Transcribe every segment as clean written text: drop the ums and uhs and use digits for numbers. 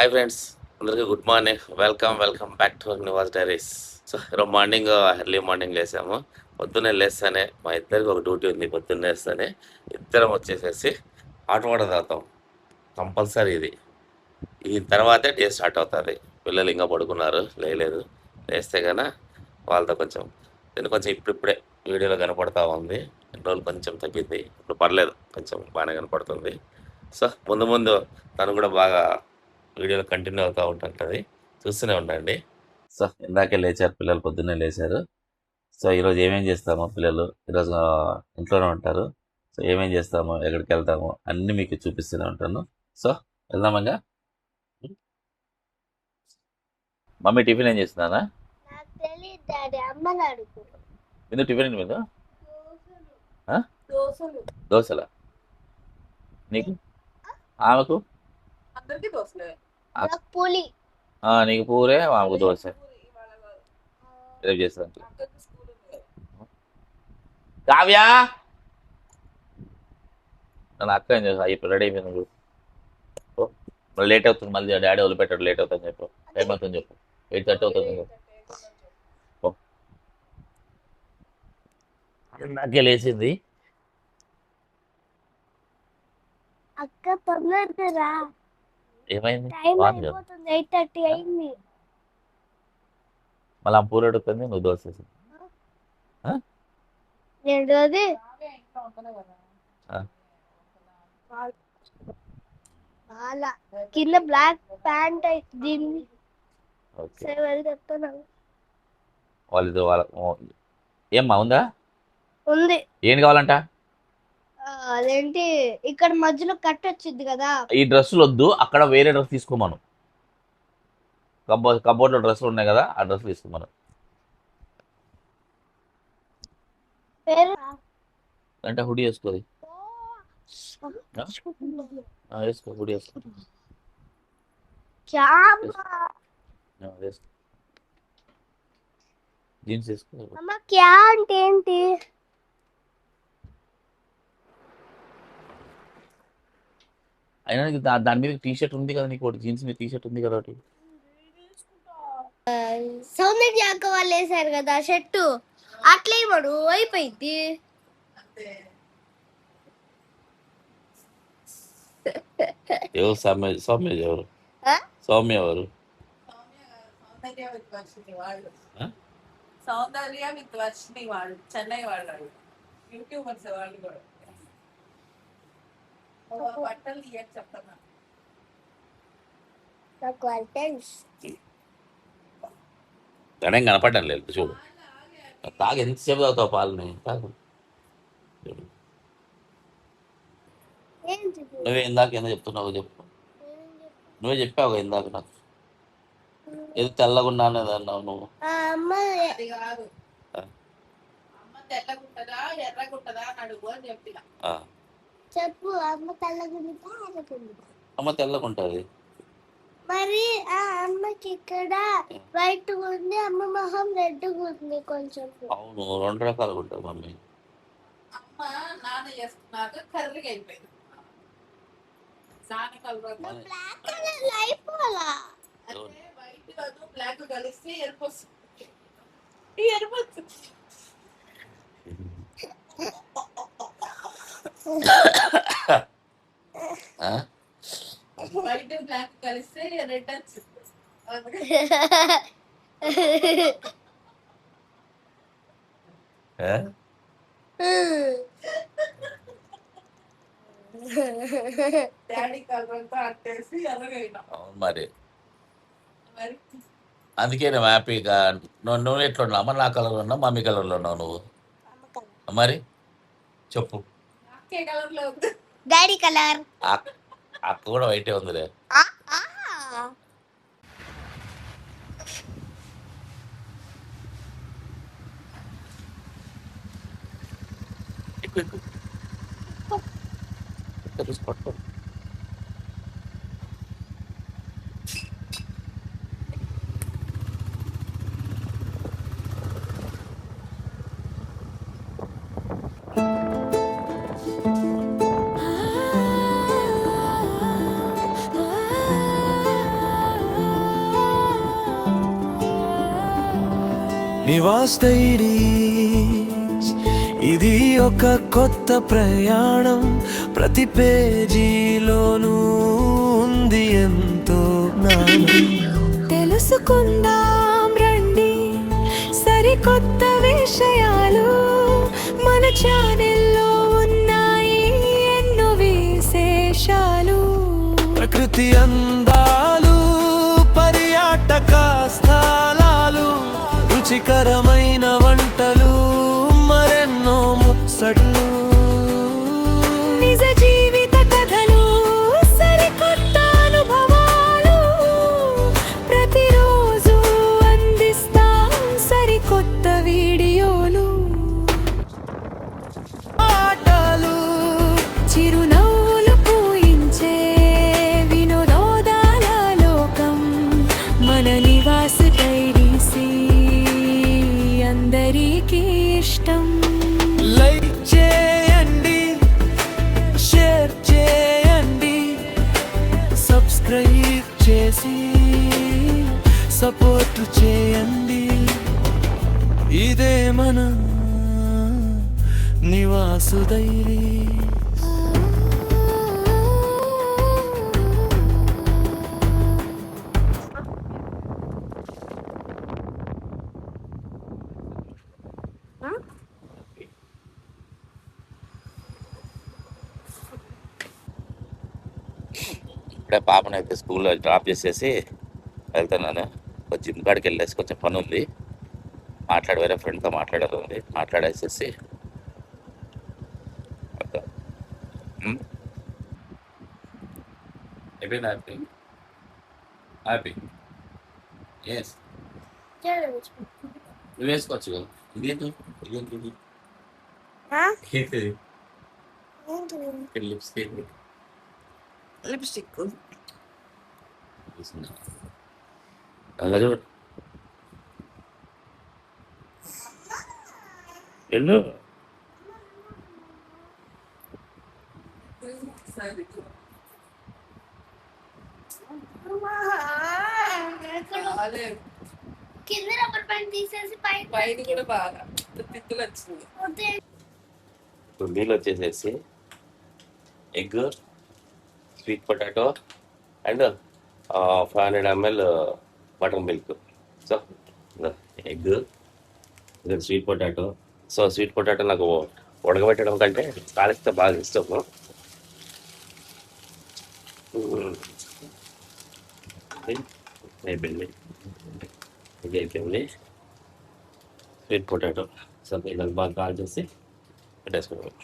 Hi friends, అందరికీ good morning. Welcome back to Nivas diaries. So ఈరోజు morning early morning లేసాము. పొద్దున్నే లేస్తానే మా ఇద్దరికి ఒక డ్యూటీ ఉంది. పొద్దున్నే లేస్తానే ఇద్దరం వచ్చేసేసి హాట్ వాటర్ తాగుతాం కంపల్సరీ. ఈ తర్వాతే డే స్టార్ట్ అవుతుంది. పిల్లలు ఇంకా పడుకున్నారు, లేలేదు. లేస్తే కన్నా వాళ్ళతో కొంచెం కొంచెం ఇప్పుడిప్పుడే వీడియోలో కనపడతా ఉంది. రెండు రోజులు కొంచెం తగ్గింది, ఇప్పుడు పర్లేదు, కొంచెం బాగానే కనపడుతుంది. సో ముందు ముందు తను కూడా బాగా వీడియోలో కంటిన్యూ అవుతూ ఉంటుంటుంది, చూస్తూనే ఉండండి. సో ఇందాకే లేచారు పిల్లలు, పొద్దున్నే లేచారు. సో ఈరోజు ఏమేం చేస్తామో, పిల్లలు ఈరోజు ఇంట్లోనే ఉంటారు. సో ఏమేం చేస్తామో, ఎక్కడికి వెళ్తామో అన్నీ మీకు చూపిస్తూనే ఉంటాను. సో వెళ్దామంగా. మమ్మీ టిఫిన్ ఏం చేస్తున్నానా? ఎందుకు టిఫిన్ మీద దోశలా? నీకు ఆమెకు నీకు పూరే, ఆమెకు దోశ. రేపు చేస్తాను. కావ్య నన్ను అక్క ఏం చేస్తా, ఇప్పుడు రెడీ అయిపోయింది నువ్వు. మళ్ళీ లేట్ అవుతుంది, మళ్ళీ డాడీ వదిలిపెట్టాడు, లేట్ అవుతుంది చెప్పు. టైం అవుతుంది చెప్పు, 8:30 అవుతుంది. నాకే లేచింది. అక్క తొందరగా ఏమైంది? టైం అయిపోతుంది, 8:30 అయింది. మళ్ళీ ఆ పూర అడుగుతుంది, నువ్వు దోశ వేసి. రెండోది కింద బ్లాక్ ప్యాంట్ దీన్ని చెప్తున్నాను. వాళ్ళ ఏమ్మా ఉందా? ఉంది. ఏంటి కావాలంట? అదేంటి ఇక్కడ మధ్యలో కట్ వచ్చింది కదా. ఈ డ్రెస్సులు వద్దు, అక్కడ వేరే డ్రెస్ తీసుకోమను. కబోర్డ్ లో డ్రెస్సులు ఉన్నాయి కదా, ఆ డ్రెస్ తీసుకోమను. అంటే హుడీ వేసుకోది, వేసుకో హుడీ వేసుకో. జీన్స్ వేసుకో. క్యా అంటే ఏంటి? అయినా దాని మీద టీ షర్ట్ ఉంది కదా నీకు, ఒకటి జీన్స్ మీద టీ షర్ట్ ఉంది కదా ఒకటి. సౌందర్య అక్క వాళ్ళు వేసారు కదా షర్టు, అట్లే మడు అయిపోయింది. ఎవరు సౌమ్య ఎవరు? సౌమ్య ఎవరు? సౌందర్య విత్ వర్షిని వాళ్ళు చెన్నై వాళ్ళు యూట్యూబర్స్ వాళ్ళు కూడా బట్టలు తీయని చెప్తున్నా. తనేం కనపడ్డాను లేదు, చూడు. తాగు, ఎంతసేపు తాగుతావు పాలని? తాగు. నువ్వే ఇందాక ఏందో చెప్తున్నావు, చెప్పు. నువ్వే చెప్పావు ఇందాక నాకు, ఏదో తెల్లగున్నాను అన్నావు నువ్వు. అది కాదు, అమ్మ తెల్లగుంటదా ఎర్రగుంటదా అని అడుగు అని చెప్పిన. చెప్పు. అమ్మ తెల్లగుంది. అమ్మ తెల్లగుంటది. మరి ఆ అమ్మకి ఇక్కడ వైట్ ఉంది, అమ్మ మొహం రెడ్ ఉంది కొంచెం. అవును, రెండు రకాలుగా ఉంటుంది మమ్మీ. అమ్మ నాన్న చేసుకున్నాక కర్రీగా అయిపోయింది. నాన్న కలర్ బ్లాక్ కలర్ అయిపోవాలా అంటే వైట్ కాదు బ్లాక్ కలిస్తే ఎరుపు వస్తుంది. ఎరుపు వస్తుంది. వైట్ బ్లాక్ కలిస్తే రెడ్ వచ్చింది. డాడీ కలర్తో అట్టేసి ఎర్రగైనా. అవును మరి అందుకే నువ్వు హ్యాపీగా. నువ్వు ఎట్లా ఉన్నావు? అమ్మ నా కలర్ ఉన్నావు, మమ్మీ కలర్లో ఉన్నావు నువ్వు. మరి చెప్పు. నాకే కలర్లో ఉంది. Daddy colour. అక్క కూడా వైటే ఉందిలే. పట్టుకో. నివాస్ డైరీస్ ఇది ఒక కొత్త ప్రయాణం, ప్రతి పేజీలోనూ ఉంది ఎంతో జ్ఞానం. తెలుసుకుందాం రండి సరికొత్త విషయాలు, మన ఛానల్లో ఉన్నాయి ఎన్నో విశేషాలు. ప్రకృతి అందాలు, పర్యాటక స్థలాలు, రుచికరమైన వంటలు, మరెన్నో ముచ్చట్లు. నిజ జీవిత కథలు, సరికొత్త అనుభవాలు, ప్రతిరోజు అందిస్తాం సరికొత్త వీడియోలు. ఆటలు, చిరునవ్వులు పూయించే వినోదాల లోకం, మన నివాస్ డైరీస్ అందరికీ ఇష్టం. లైక్ చేయండి, షేర్ చేయండి, సబ్స్క్రైబ్ చేసి సపోర్ట్ చేయండి. ఇదే మన నివాసు డైరీ. ఇప్పుడే పాపను అయితే స్కూల్లో డ్రాప్ చేసేసి వెళ్తున్నాను. ఒక జిమ్ కాడికి వెళ్ళేసి కొంచెం పని ఉంది, వేరే ఫ్రెండ్తో మాట్లాడేది ఉంది, మాట్లాడేసేసి వెళ్తాను. అయిపోయింది హ్యాపీ హ్యాపీ ఎస్ నువ్వు వేసుకోవచ్చు కదా. ఇదేంటి ఇదేంటి ఏంటిది లిప్స్టిక్ లిప్స్టిక్ ఎల్లు కింద రబ్బర్ బ్యాండ్ తీసేసి పైన కూడా బాగా తిత్తులు వచ్చింది. నీళ్ళు వచ్చేసేసి egg, sweet potato and 500 ml butter milk. So egg, sweet potato. So sweet potato నాకు ఉడకబెట్టడం కంటే కాలిస్తే బాగా ఇష్టము. అయిపోయింది, ఇది అయిపోయింది స్వీట్ పొటాటో. సో ఇలా బాగా కాల్ చేసి పెట్టేసుకున్నాం.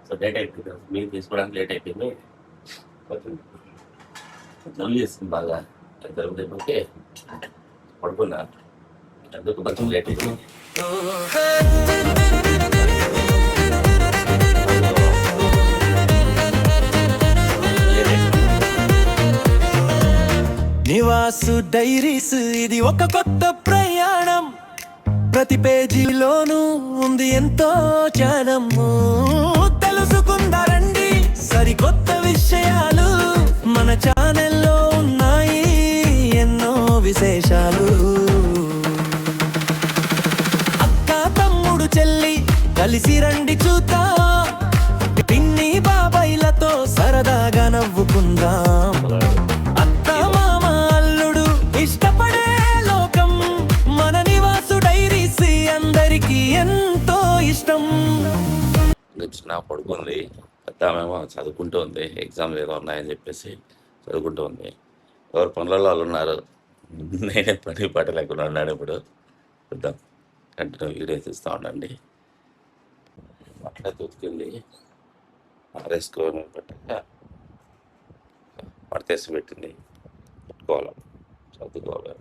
సో లేట్ అయిపోయింది, మీరు తీసుకోవడానికి లేట్ అయిపోయింది. కొంచెం జల్దీ చేస్తుంది బాగా జరుగుతుంటే పడుకున్నా, అందుకు కొంచెం లేట్ అయిపోయింది. నివాసు డైరీస్ ఇది ఒక కొత్త ప్రయాణం, ప్రతి పేజీలోనూ ఉంది ఎంతో జ్ఞానము. తెలుసుకుందారండి సరికొత్త విషయాలు, మన ఛానల్లో ఉన్నాయి ఎన్నో విశేషాలు. అక్క తమ్ముడు చెల్లి కలిసి రండి చూద్దాం, పిన్ని బాబాయిలతో సరదాగా నవ్వుకుందాం. అత్త మామ అల్లుడు ఇష్టపడే లోకం, మన నివాసు డైరీస్ అందరికీ ఎంతో ఇష్టం. చిన్న పడుకుంది, పెద్దామేమో చదువుకుంటూ ఉంది, ఎగ్జామ్లు ఏదో ఉన్నాయని చెప్పేసి చదువుకుంటూ ఉంది. ఎవరు పనులలో వాళ్ళు ఉన్నారు, నేనే పని పాట లేకుండా ఉన్నాను. ఇప్పుడు చూద్దాం, కంటిన్యూ వీడియోస్ ఇస్తూ ఉండండి. అట్లా దొరికింది ఆరేసుకోని పెట్టాక పడతేసి పెట్టింది, పెట్టుకోవాలి, చదువుకోవాలి.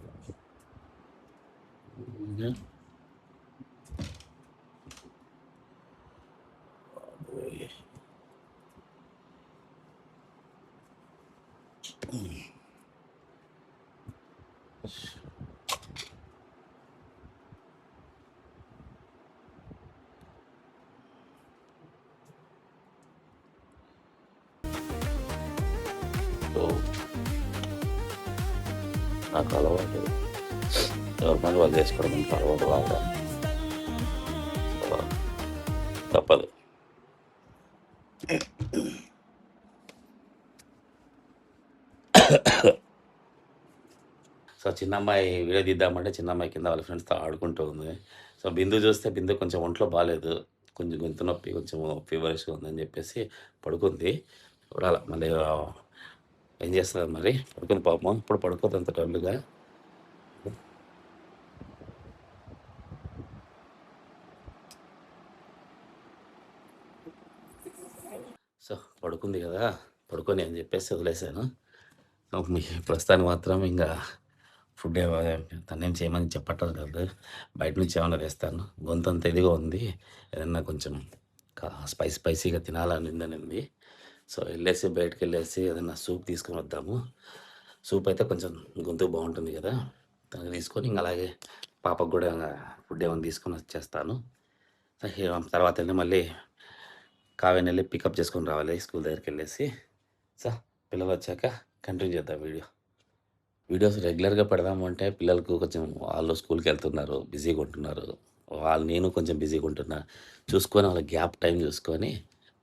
నాకు అలవాటు. ఎవరి పని వాళ్ళు చేసుకోవడం మనకు అలవాటు బాగా. సో తప్పదు. సో చిన్న అమ్మాయి వీడియో తీద్దామంటే చిన్న అమ్మాయి కింద వాళ్ళ ఫ్రెండ్స్తో ఆడుకుంటూ ఉంది. సో బిందు చూస్తే బిందు కొంచెం ఒంట్లో బాగాలేదు, కొంచెం గొంతు నొప్పి, కొంచెం ఫీవరిష్గా ఉందని చెప్పేసి పడుకుంది. చూడాల మళ్ళీ ఏం చేస్తుంది మరి. పడుకుంది పాపం, ఇప్పుడు పడుకోదు అంత డల్గా. సో పడుకుంది కదా, పడుకొని అని చెప్పేసి వదిలేశాను. సో మీ ప్రస్తుతానికి మాత్రం ఇంకా ఫుడ్ తనేం చేయమని చెప్పటం కాదు, బయట నుంచి ఏమన్నా వేస్తాను. గొంతు అంత ఇదిగా ఉంది, ఏదన్నా కొంచెం స్పైసీగా తినాలని ఉందనింది. సో వెళ్ళేసి బయటకు వెళ్ళేసి ఏదన్నా సూప్ తీసుకొని వద్దాము. సూప్ అయితే కొంచెం గొంతు బాగుంటుంది కదా, తనకి తీసుకొని ఇంకా అలాగే పాపకు కూడా ఫుడ్ ఏమైనా తీసుకొని వచ్చేస్తాను. తర్వాత వెళ్ళి మళ్ళీ కావ్యని వెళ్ళి పికప్ చేసుకొని రావాలి స్కూల్ దగ్గరికి వెళ్ళేసి. సో పిల్లలు వచ్చాక కంటిన్యూ చేద్దాం వీడియోస్ రెగ్యులర్గా పెడదాము అంటే పిల్లలకు కొంచెం వాళ్ళు స్కూల్కి వెళ్తున్నారు, బిజీగా ఉంటున్నారు. నేను కొంచెం బిజీగా ఉంటున్నా. చూసుకొని వాళ్ళ గ్యాప్ టైం చూసుకొని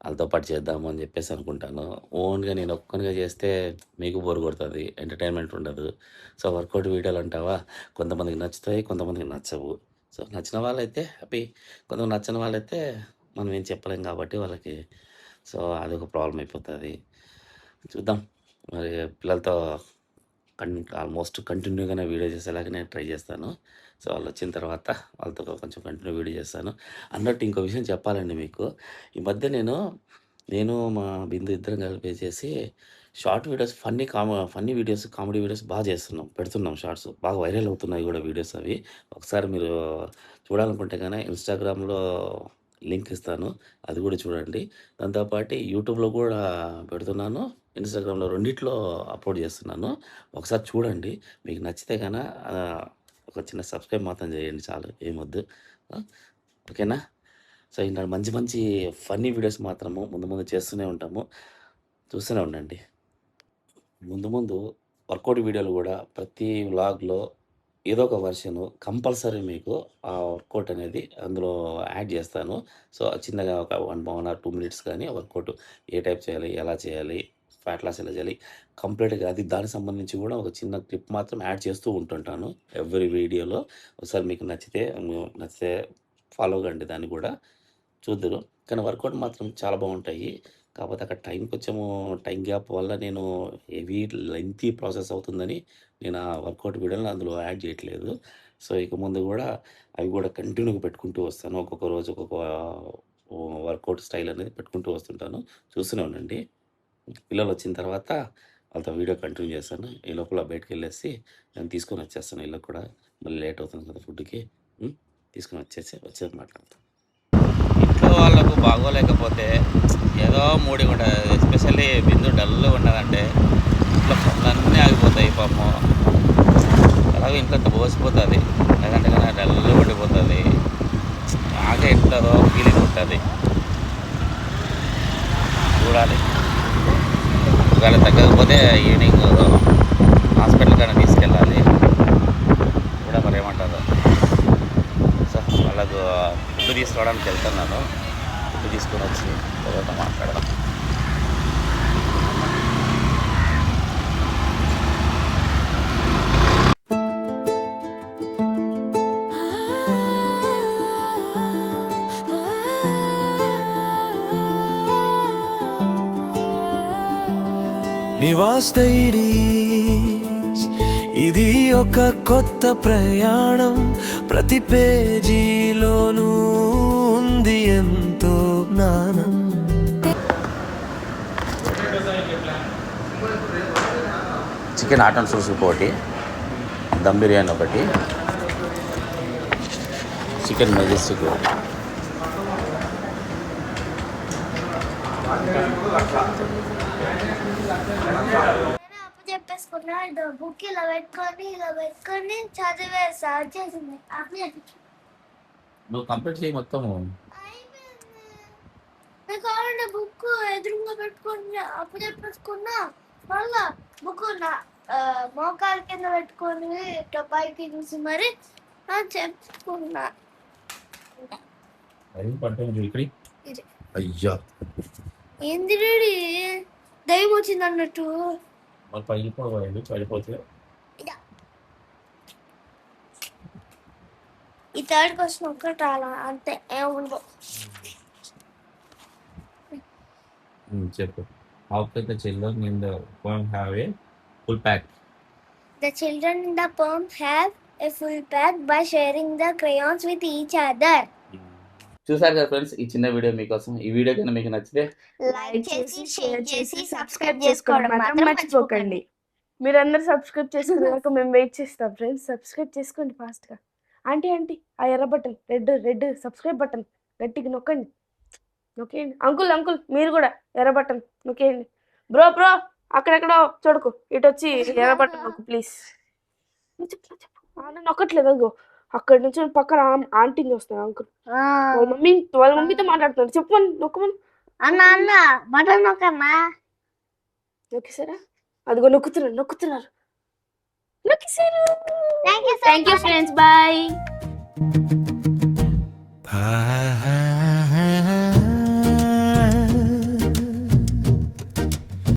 వాళ్ళతో పాటు చేద్దాము అని చెప్పేసి అనుకుంటాను. ఓన్గా నేను ఒక్కనిగా చేస్తే మీకు బోర్ కొడుతుంది, ఎంటర్టైన్మెంట్ ఉండదు. సో వర్కౌట్ వీడియోలు అంటావా, కొంతమందికి నచ్చుతాయి, కొంతమందికి నచ్చవు. సో నచ్చిన వాళ్ళైతే హ్యాపీ, కొంతమంది నచ్చని వాళ్ళైతే మనం ఏం చెప్పలేం కాబట్టి వాళ్ళకి. సో అదొక ప్రాబ్లం అయిపోతుంది. చూద్దాం మరి పిల్లలతో ఆల్మోస్ట్ కంటిన్యూగానే వీడియో చేసేలాగా నేను ట్రై చేస్తాను. సో వాళ్ళు వచ్చిన తర్వాత వాళ్ళతో కొంచెం కంటిన్యూ వీడియో చేస్తాను. అన్నట్టు ఇంకో విషయం చెప్పాలండి మీకు. ఈ మధ్య నేను మా బిందు ఇద్దరం కలిపి చేసి short videos, funny videos, comedy videos బాగా పెడుతున్నాం. షార్ట్స్ బాగా వైరల్ అవుతున్నాయి కూడా వీడియోస్ అవి. ఒకసారి మీరు చూడాలనుకుంటే కానీ ఇన్స్టాగ్రామ్లో లింక్ ఇస్తాను, అది కూడా చూడండి. దాంతోపాటు యూట్యూబ్లో కూడా పెడుతున్నాను, ఇన్స్టాగ్రామ్లో రెండిట్లో అప్లోడ్ చేస్తున్నాను. ఒకసారి చూడండి, మీకు నచ్చితే కన్నా ఒక చిన్న సబ్స్క్రైబ్ మాత్రం చేయండి చాలు, ఏమొద్దు. ఓకేనా? సో ఇంకా మంచి మంచి ఫన్నీ వీడియోస్ మాత్రము ముందు చేస్తూనే ఉంటాము, చూస్తూనే ఉండండి. ముందు వర్కౌట్ వీడియోలు కూడా ప్రతి వ్లాగ్లో ఏదో ఒక వర్షను కంపల్సరీ మీకు ఆ వర్కౌట్ అనేది అందులో యాడ్ చేస్తాను. సో చిన్నగా ఒక 1 or 2 minutes కానీ వర్కౌట్ ఏ టైప్ చేయాలి, ఎలా చేయాలి, ఫ్యాట్ లాస్ ఎలా చేయాలి, కంప్లీట్గా అది దానికి సంబంధించి కూడా ఒక చిన్న క్లిప్ మాత్రం యాడ్ చేస్తూ ఉంటుంటాను ఎవ్రీ వీడియోలో. ఒకసారి మీకు నచ్చితే ఫాలో కండి, దాన్ని కూడా చూద్దరు. కానీ వర్కౌట్ మాత్రం చాలా బాగుంటాయి. కాకపోతే అక్కడ టైం గ్యాప్ వల్ల నేను హెవీ లెంతీ ప్రాసెస్ అవుతుందని నేను ఆ వర్కౌట్ వీడియోని అందులో యాడ్ చేయట్లేదు. సో ఇక ముందు కూడా అవి కూడా కంటిన్యూగా పెట్టుకుంటూ వస్తాను. ఒక్కొక్క రోజు ఒక్కొక్క వర్కౌట్ స్టైల్ అనేది పెట్టుకుంటూ వస్తుంటాను, చూస్తూనే ఉండండి. పిల్లలు వచ్చిన తర్వాత వాళ్ళతో వీడియో కంటిన్యూ చేస్తాను. ఈ లోపల బయటకు వెళ్ళేసి నేను తీసుకొని వచ్చేస్తాను. ఇళ్ళకి కూడా మళ్ళీ లేట్ అవుతుంది కదా ఫుడ్కి. తీసుకొని వచ్చేసి మాట్లాడతాను. ఇంట్లో వాళ్ళకు బాగోలేకపోతే ఏదో మూడిగా ఉంటుంది. ఎస్పెషల్లీ బిందు డల్గా ఉన్నదంటే ఇంట్లో పనులన్నీ ఆగిపోతాయి పాపం. అలాగే ఇంట్లో పోసిపోతుంది, లేదంటే కానీ డల్గా ఉండిపోతుంది. బాగా ఇంట్లో ఫీలింగ్ ఉంటుంది. చూడాలి, ఒకవేళ తగ్గకపోతే ఈవినింగ్ హాస్పిటల్ కన్నా తీసుకెళ్ళాలి కూడా, మరి ఏమంటారు. సో వాళ్ళకు ఫుడ్ తీసుకోవడానికి వెళ్తున్నాను. ఫుడ్ తీసుకొని వచ్చి తర్వాత మాట్లాడదాం. నివాస్ డైరీస్ ఇది ఒక కొత్త ప్రయాణం, ప్రతి పేజీలోనూ ఉంది ఎంతో జ్ఞానం. చికెన్ హాట్ అండ్ సూప్ ఒకటి, దమ్ బిర్యానీ ఒకటి, చికెన్ మెజెస్టిక్ ఒకటి. అప్పు చెప్పేసుకున్నా, బుక్ ఇలా పెట్టుకొని చదివేసా వచ్చేసింది. నువ్వు కంప్లీట్ చేయి మొత్తం. నాకు కావాలంటే బుక్ ఎదురుగా పెట్టుకుని అప్పు చెప్పేసుకున్నా, మళ్ళా బుక్ మోకాలు కింద పెట్టుకొని ఇట్లా పైకి చూసి మరి చెప్పుకున్నా. ఇది. అయ్యా ఏంది డాడీ దయ్యం వచ్చింది అన్నట్టు. మరి పడిపోతే ఈ థర్డ్ క్వశ్చన్ ఒక్కటి రాలా అంతే ఏముందో. చెప్పు. How can the children in the poem have a full pack? The children in the poem have a full pack by sharing the crayons with each other. చూసారు కదా ఫ్రెండ్స్, ఈ చిన్న వీడియో మీకోసం. ఈ వీడియో కనుక మీకు నచ్చితే లైక్ చేసి షేర్ చేసి సబ్స్క్రైబ్ చేసుకోవడం మాత్రం మర్చిపోకండి. మీరందరూ సబ్స్క్రైబ్ చేసుకున్నాక మేము వెయిట్ చేస్తాం ఫ్రెండ్స్. సబ్స్క్రైబ్ చేసుకోండి ఫాస్ట్గా. ఆంటీ ఆ ఎర్ర బటన్ రెడ్ సబ్స్క్రైబ్ బటన్ గట్టిగా నొక్కండి. అంకుల్ మీరు కూడా ఎర్ర బటన్ నొక్కేయండి. బ్రో అక్కడెక్కడో చూడకు, ఇటు వచ్చి ఎర్ర బటన్ నొక్కు ప్లీజ్. నొక్కట్లేదు అదిగో అక్కడి నుంచి పక్కన ఆంటీని వస్తాను. అంకుల్ వాళ్ళ మమ్మీతో మాట్లాడుతున్నారు, చెప్పమని నొక్కమని. అన్న బటన్ నొక్కన్నా. నొక్కేసారా? అదిగో నొక్కుతున్నారు. Thank you friends. Bye. Bye.